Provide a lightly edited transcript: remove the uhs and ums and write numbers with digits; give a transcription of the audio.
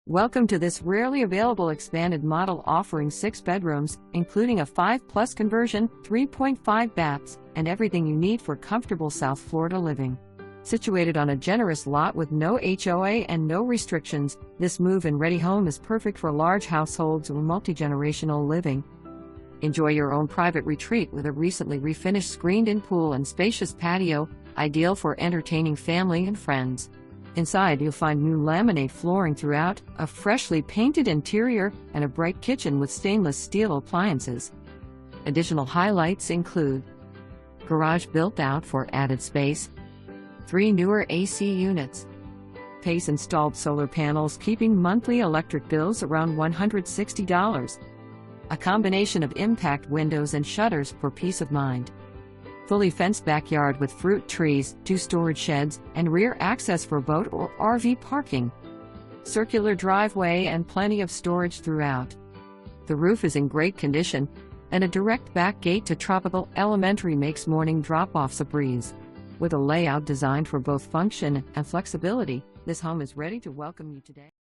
Welcome to this rarely available expanded model offering 6 bedrooms, including a 5+ conversion, 3.5 baths, and everything you need for comfortable South Florida living. Situated on a generous lot with no HOA and no restrictions, this move-in-ready home is perfect for large households or multi-generational living. Enjoy your own private retreat with a recently refinished screened-in pool and spacious patio, ideal for entertaining family and friends. Inside you'll find new laminate flooring throughout, a freshly painted interior, and a bright kitchen with stainless steel appliances. Additional highlights include garage built out for added space, 3 newer AC units, PACE installed solar panels keeping monthly electric bills around $160, a combination of impact windows and shutters for peace of mind. Fully fenced backyard with fruit trees, 2 storage sheds, and rear access for boat or RV parking. Circular driveway and plenty of storage throughout. The roof is in great condition, and a direct back gate to Tropical Elementary makes morning drop-offs a breeze. With a layout designed for both function and flexibility, this home is ready to welcome you today.